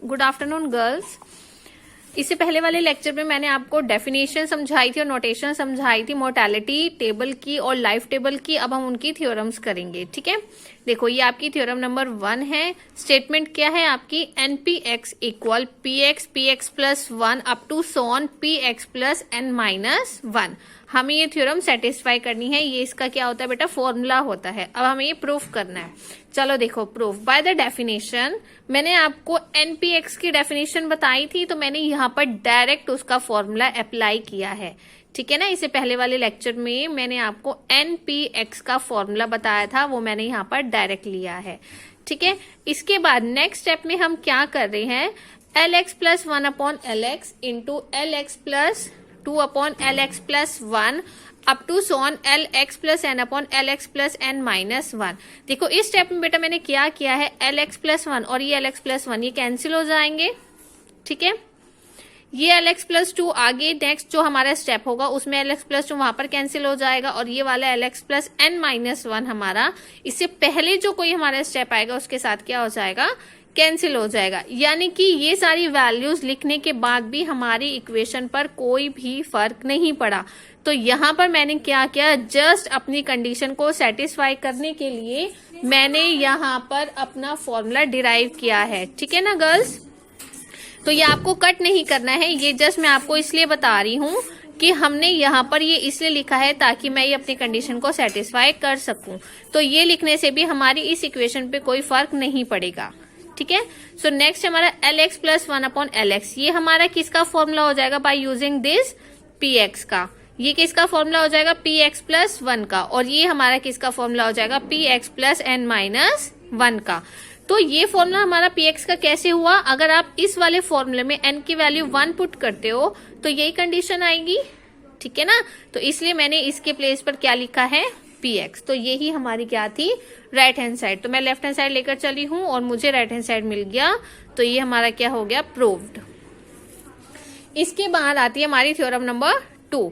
Good afternoon girls. इससे पहले वाले लेक्चर में मैंने आपको डेफिनेशन समझाई थी और नोटेशन समझाई थी मोर्टेलिटी टेबल की और लाइफ टेबल की। अब हम उनकी थ्योरम्स करेंगे, ठीक है। देखो ये आपकी थ्योरम नंबर 1 है। स्टेटमेंट क्या है आपकी, npx equal px plus 1 up to so on px plus n minus 1। हमें ये थ्योरम सेटिस्फाई करनी है। ये इसका क्या होता है बेटा, फॉर्मूला होता है। अब हमें ये प्रूफ करना है। चलो देखो प्रूफ बाय द डेफिनेशन। मैंने आपको npx की डेफिनेशन बताई थी, तो मैंने यहाँ पर डायरेक्ट उसका फॉर्मूला अप्लाई किया है, ठीक है ना। इससे पहले वाले लेक्चर में मैंने आपको npx का फॉर्मूला बताया था, वो मैंने यहाँ पर डायरेक्ट लिया है, ठीक है। इसके बाद नेक्स्ट स्टेप में हम क्या कर रहे हैं, lx plus 1 upon lx into lx plus 2 upon lx plus 1 up to so on lx plus n upon lx plus n minus 1। देखो इस स्टेप में बेटा मैंने क्या किया है, lx प्लस 1 और ये lx प्लस 1 ये कैंसिल हो जाएंगे, ठीक है। ये lx प्लस 2 आगे नेक्स्ट जो हमारा स्टेप होगा उसमें lx प्लस 2 वहां पर कैंसिल हो जाएगा, और ये वाला lx प्लस n माइनस 1 हमारा इससे पहले जो कोई हमारा स्टेप आएगा उसके साथ क्या हो जाएगा, कैंसिल हो जाएगा। यानी कि ये सारी वैल्यूज लिखने के बाद भी हमारी इक्वेशन पर कोई भी फर्क नहीं पड़ा। तो यहाँ पर मैंने क्या किया, जस्ट अपनी कंडीशन को सेटिस्फाई करने के लिए मैंने यहाँ पर अपना फॉर्मूला डिराइव किया है, ठीक है ना गर्ल्स। तो ये आपको कट नहीं करना है, ये जस्ट मैं आपको इसलिए बता रही हूँ कि हमने यहाँ पर ये इसलिए लिखा है ताकि मैं ये अपनी कंडीशन को सेटिस्फाई कर सकूं। तो ये लिखने से भी हमारी इस इक्वेशन पे कोई फर्क नहीं पड़ेगा, ठीक है। सो नेक्स्ट हमारा lx प्लस 1 अपॉन lx, ये हमारा किसका फॉर्मूला हो जाएगा, बाय यूजिंग दिस px का। ये किसका फॉर्मूला हो जाएगा, px प्लस 1 का, और ये हमारा किसका फॉर्मूला हो जाएगा, px प्लस n माइनस 1 का। तो ये फॉर्मूला हमारा px का कैसे हुआ, अगर आप इस वाले फॉर्मूले में n की वैल्यू 1 पुट करते हो तो यही कंडीशन आएगी, ठीक है ना। तो इसलिए मैंने इसके प्लेस पर क्या लिखा है, px। तो यही हमारी क्या थी, राइट हैंड साइड। तो मैं लेफ्ट हैंड साइड लेकर चली हूं और मुझे राइट हैंड साइड मिल गया, तो ये हमारा क्या हो गया, प्रूव्ड। इसके बाद आती है हमारी थ्योरम नंबर 2।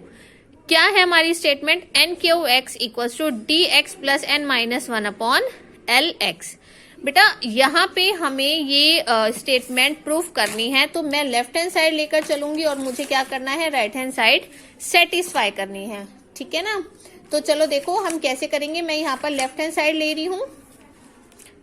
क्या है हमारी statement, nqx equals to dx plus n minus 1 upon lx। बेटा यहाँ पे हमें ये स्टेटमेंट प्रूफ करनी है, तो मैं लेफ्ट हैंड साइड लेकर चलूंगी और मुझे क्या करना है, राइट हैंड साइड सेटिस्फाई करनी है, ठीक है ना। तो चलो देखो हम कैसे करेंगे। मैं यहाँ पर लेफ्ट हैंड साइड ले रही हूँ,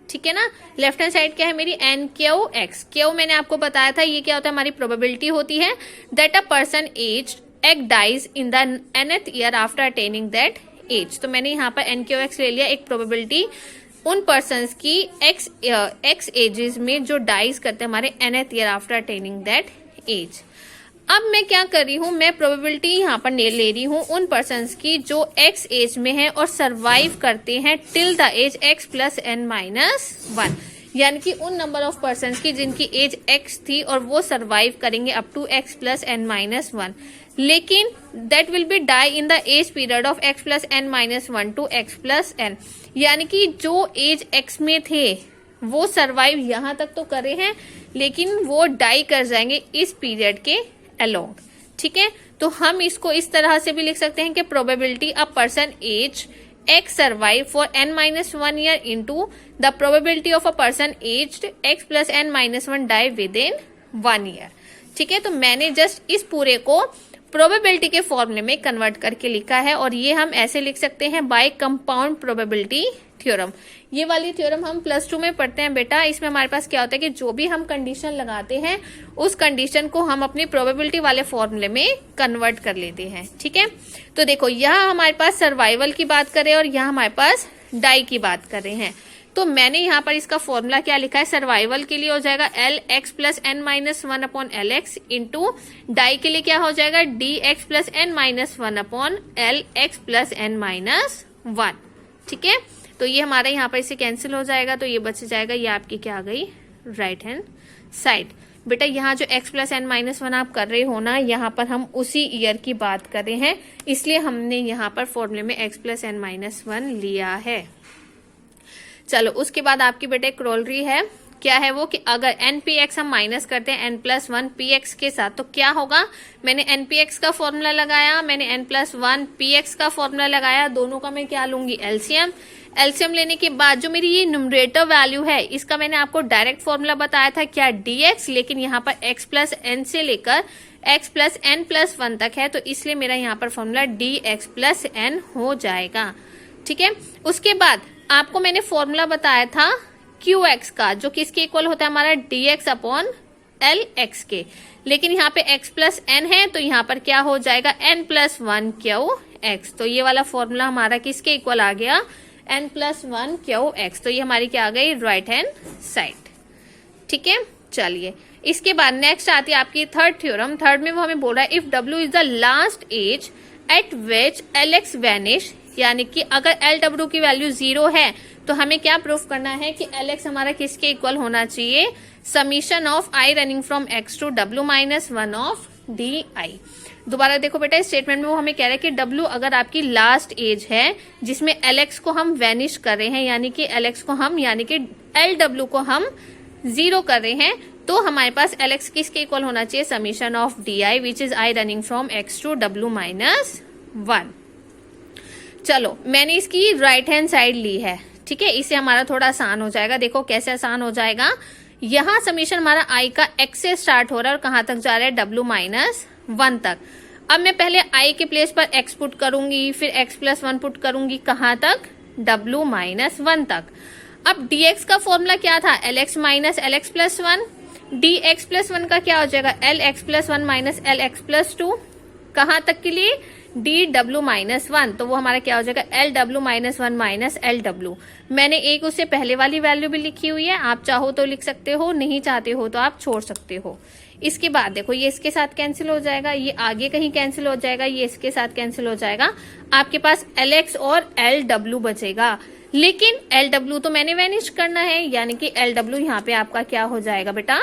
ठीक है ना। लेफ्ट हैंड साइड क्या है मेरी, nqx। क्यू मैंने आपको बताया था ये क्या होता है, हमारी प्रोबेबिलिटी होती है that a person age egg dies in the nth year after attaining that age। तो मैंने यहाँ पर nqx ले लिया, एक प्रोबेबिलिटी उन पर्सन्स की x एजेस में जो डाइज करते हैं हमारे nth year after attaining that age. अब मैं क्या कर रही हूँ, मैं प्रोबेबिलिटी यहाँ पर ले रही हूँ उन पर्सन्स की जो x एज में है और सरवाइव करते हैं till the age x plus n minus 1। यानी कि उन नंबर ऑफ पर्सन्स की जिनकी एज x थी और वो सरवाइव करेंगे up to x plus n minus 1, लेकिन that will be die in the age period of x plus n minus 1 to x plus n। यानी कि जो एज x में थे वो सरवाइव यहाँ तक तो करे हैं, लेकिन वो डाई कर जाएंगे इस पीरियड के अलोंग, ठीक है। तो हम इसको इस तरह से भी लिख सकते हैं कि probability a person age x survive for n minus 1 year into the probability of a person aged x plus n minus 1 die within 1 year। ठीक है, तो मैंने जस्ट इस पूरे को प्रोबेबिलिटी के फॉर्मूले में कन्वर्ट करके लिखा है, और ये हम ऐसे लिख सकते हैं बाय कंपाउंड प्रोबेबिलिटी थ्योरम। ये वाली थ्योरम हम +2 में पढ़ते हैं बेटा। इसमें हमारे पास क्या होता है कि जो भी हम कंडीशन लगाते हैं उस कंडीशन को हम अपनी प्रोबेबिलिटी वाले फॉर्मूले में कन्वर्ट कर लेते हैं, ठीक है। तो देखो यहाँ हमारे पास सर्वाइवल की बात करें और यहाँ हमारे पास डाई की बात कर रहे हैं। तो मैंने यहाँ पर इसका फॉर्मूला क्या लिखा है, सर्वाइवल के लिए हो जाएगा lx plus n minus 1 upon lx into die के लिए क्या हो जाएगा dx plus n minus 1 upon lx plus n minus 1, ठीक है। तो ये हमारा यहाँ पर इसे कैंसिल हो जाएगा, तो ये बच जाएगा, ये आपकी क्या आ गई, राइट हैंड साइड। बेटा यहाँ जो x प्लस n माइनस 1 आप कर रहे हो ना, यहाँ पर हम उसी ईयर की बात कर रहे हैं, इसलिए हमने यहाँ पर फॉर्मूले में x प्लस n माइनस 1 लिया है। चलो उसके बाद आपकी बेटे क्रोलरी है, क्या है वो कि अगर npx हम माइनस करते हैं n प्लस 1 px के साथ तो क्या होगा। मैंने npx का फॉर्मूला लगाया, मैंने n प्लस 1 px का फॉर्मूला लगाया, दोनों का मैं क्या लूंगी, एलसीएम। एलसीएम लेने के बाद जो मेरी ये न्यूमरेटर वैल्यू है इसका मैंने आपको डायरेक्ट फॉर्मूला बताया था क्या, dx, लेकिन यहाँ पर x प्लस एन से लेकर x प्लस एन प्लस 1 तक है, तो इसलिए मेरा यहाँ पर फॉर्मूला dx प्लस एन हो जाएगा। ठीक है, उसके बाद आपको मैंने फॉर्मूला बताया था qx का, जो किसके इक्वल होता है हमारा dx अपॉन एल एक्स के, लेकिन यहाँ पे x प्लस एन है तो यहाँ पर क्या हो जाएगा n प्लस 1 क्यू एक्स। तो ये वाला फॉर्मूला हमारा किसके इक्वल आ गया, n प्लस 1 क्यू एक्स। तो ये हमारी क्या आ गई, राइट हैंड साइड। ठीक है, चलिए इसके बाद नेक्स्ट आती है आपकी थर्ड थ्योरम। थर्ड में वो हमें बोल रहा है if w is the last age at which lx vanish, यानी कि अगर LW की वैल्यू 0 है तो हमें क्या प्रूफ करना है कि LX हमारा किसके इक्वल होना चाहिए, summation of I running from X to W minus 1 of DI। दोबारा देखो बेटा, इस स्टेटमेंट में वो हमें कह रहा है कि W अगर आपकी लास्ट एज है जिसमें LX को हम वैनिश कर रहे हैं, यानी कि LX को हम, यानी कि LW को हम 0 कर रहे हैं, तो हमारे पास LX किसके इक्वल होना चाहिए, summation of DI which is I running from X to W minus 1। चलो मैंने इसकी राइट हैंड साइड ली है। ठीक है, इससे हमारा थोड़ा आसान हो जाएगा। देखो कैसे आसान हो जाएगा, यहाँ समीशन हमारा I का X से स्टार्ट हो रहा है और कहाँ तक जा रहा है, W माइनस 1 तक। अब मैं पहले I के प्लेस पर X पुट करूंगी, फिर X प्लस 1 पुट करूंगी, कहाँ तक, W माइनस 1 तक। अब dx का फॉर्मूला क्या था, lx minus lx plus 1, dx plus 1 का क्या हो जाएगा, lx plus 1 minus lx plus 2, कहाँ तक के लिए, dw माइनस 1, तो वो हमारा क्या हो जाएगा, lw माइनस 1 माइनस lw। मैंने एक उससे पहले वाली वैल्यू भी लिखी हुई है, आप चाहो तो लिख सकते हो, नहीं चाहते हो तो आप छोड़ सकते हो। इसके बाद देखो ये इसके साथ कैंसिल हो जाएगा, ये आगे कहीं कैंसिल हो जाएगा, ये इसके साथ कैंसिल हो जाएगा, आपके पास lx और lw बचेगा। लेकिन LW तो मैंने वैनिश करना है, यानी कि LW यहाँ पे आपका क्या हो जाएगा बेटा,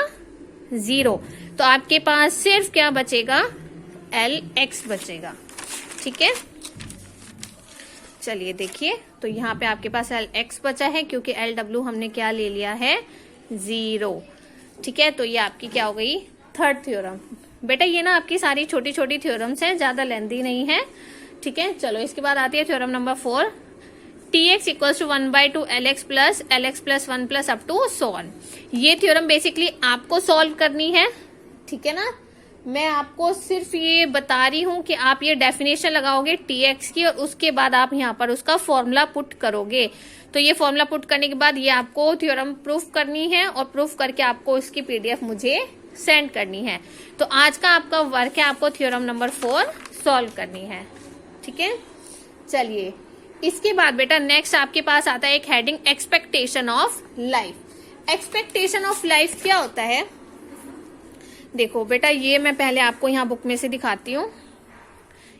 0। तो आपके पास सिर्फ क्या बचेगा, LX बचेगा। ठीक है, चलिए देखिए, तो यहाँ पे आपके पास LX बचा है क्योंकि LW हमने क्या ले लिया है, 0। ठीक है, तो ये आपकी क्या हो गई, थर्ड थ्योरम। बेटा ये ना आपकी सारी छोटी छोटी थ्योरम्स हैं, ज्यादा लेंथी नहीं है। ठीक है, चलो इसके बाद आती है theorem number 4, tx equals to 1/2 lx plus 1 plus up to so on. ये थ्योरम बेसिकली आपको सॉल्व करनी है। ठीक है ना, मैं आपको सिर्फ ये बता रही हूं कि आप ये डेफिनेशन लगाओगे tx की और उसके बाद आप यहाँ पर उसका फॉर्मूला पुट करोगे। तो ये फॉर्मूला पुट करने के बाद ये आपको थ्योरम प्रूफ करनी है और प्रूफ करके आपको इसकी पीडीएफ मुझे सेंड करनी है। तो आज का आपका वर्क है, आपको थ्योरम नंबर 4 सॉल्व करनी है। ठीक है, चलिए इसके बाद बेटा नेक्स्ट आपके पास आता है एक heading, expectation of life. Expectation of life क्या होता है, देखो बेटा ये मैं पहले आपको यहाँ बुक में से दिखाती हूँ।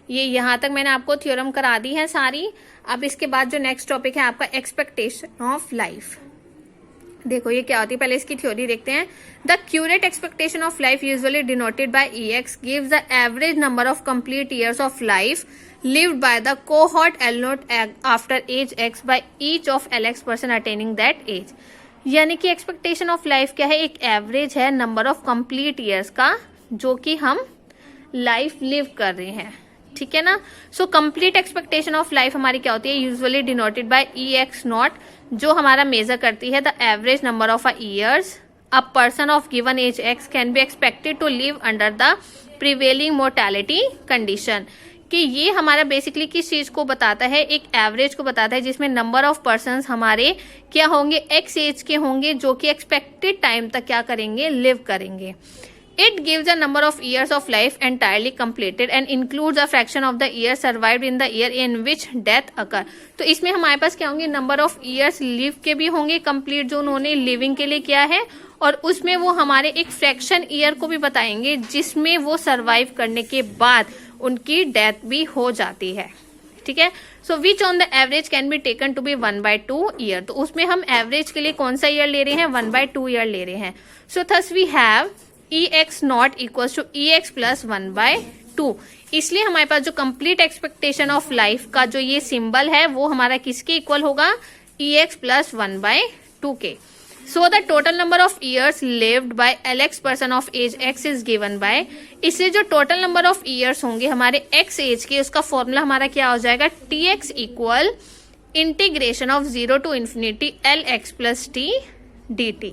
ये यहाँ तक मैंने आपको थ्योरम करा दी है सारी। अब इसके बाद जो नेक्स्ट टॉपिक है आपका एक्सपेक्टेशन ऑफ लाइफ। देखो ये क्या होती है, पहले इसकी थ्योरी देखते हैं। The curate expectation of life usually denoted by EX gives the average number of complete years of life lived by the cohort L naught after age X by each of LX person attaining that age। यानी कि expectation of life क्या है, एक average है number of complete years का जो कि हम लाइफ लिव कर रहे हैं। ठीक है ना, so complete expectation of life हमारी क्या होती है, usually denoted by EX not, जो हमारा मेजर करती है the average number of years a person of given age X can be expected to live under the prevailing mortality condition. कि ये हमारा बेसिकली किस चीज को बताता है, एक एवरेज को बताता है जिसमें नंबर ऑफ पर्सन्स हमारे क्या होंगे, एक्स एज के होंगे जो कि एक्सपेक्टेड टाइम तक क्या करेंगे, लिव करेंगे। It gives a number of years of life entirely completed and includes a fraction of the year survived in the year in which death occur. तो इसमें हमारे पास क्या होंगे, नंबर ऑफ ईयर्स लिव के भी होंगे कंप्लीट जो उन्होंने लिविंग के लिए किया है, और उसमें वो हमारे एक फ्रैक्शन ईयर को भी बताएंगे जिसमें वो सर्वाइव करने के बाद उनकी डेथ भी हो जाती है। ठीक है, so which on the average can be taken to be 1/2 year. तो उसमें हम एवरेज के लिए कौन सा ईयर ले रहे हैं, 1/2 ईयर ले रहे हैं। So thus we have EX not equals to EX plus 1/2। इसलिए हमारे पास जो कंप्लीट एक्सपेक्टेशन ऑफ लाइफ का जो ये सिंबल है वो हमारा किसके इक्वल होगा, EX प्लस 1/2 के। So the total number of years lived by LX person of age X is given by, इससे जो टोटल नंबर ऑफ ईयर्स होंगे हमारे X एज के, उसका फॉर्मूला हमारा क्या हो जाएगा, TX equal integration of 0 to infinity LX plus t dt।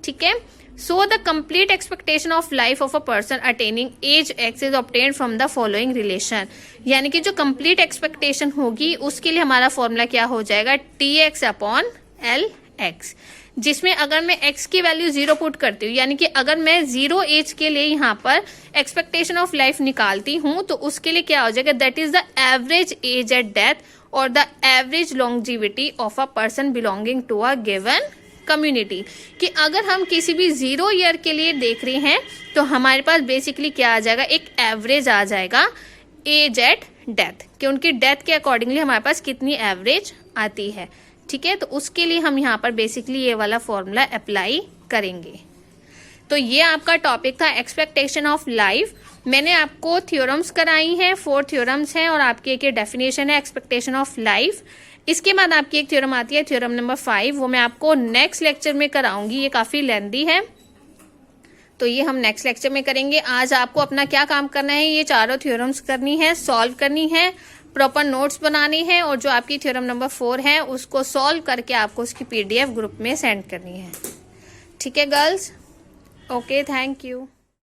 ठीक है, so the complete expectation of life of a person attaining age x is obtained from the following relation. यानी कि जो कंप्लीट एक्सपेक्टेशन होगी उसके लिए हमारा फॉर्मूला क्या हो जाएगा, TX अपॉन LX, जिसमें अगर मैं x की वैल्यू 0 पुट करती हूँ, यानी कि अगर मैं 0 एज के लिए यहाँ पर एक्सपेक्टेशन ऑफ लाइफ निकालती हूँ तो उसके लिए क्या हो जाएगा, that is the average age at death और the average longevity of a person belonging to a given community. कि अगर हम किसी भी 0 ईयर के लिए देख रहे हैं तो हमारे पास बेसिकली क्या आ जाएगा, एक एवरेज आ जाएगा एज एट डेथ, कि उनकी डेथ के अकॉर्डिंगली हमारे पास कितनी एवरेज आती है। ठीक है, तो उसके लिए हम यहाँ पर बेसिकली ये वाला फॉर्मूला अप्लाई करेंगे। तो ये आपका टॉपिक था एक्सपेक्टेशन ऑफ लाइफ। मैंने आपको थ्योरम्स कराई हैं, 4 थ्योरम्स हैं और आपकी एक डेफिनेशन है एक्सपेक्टेशन ऑफ लाइफ। इसके बाद आपकी एक थ्योरम आती है, थ्योरम नंबर 5, वो मैं आपको नेक्स्ट लेक्चर में कराऊंगी, ये काफी लेंथी है तो ये हम नेक्स्ट लेक्चर में करेंगे। आज आपको अपना क्या काम करना है, ये चारों थ्योरम्स करनी है, सॉल्व करनी है, प्रॉपर नोट्स बनाने हैं और जो आपकी थ्योरम नंबर 4 है उसको सॉल्व करके आपको उसकी PDF ग्रुप में सेंड करनी है। ठीक है गर्ल्स, ओके, थैंक यू।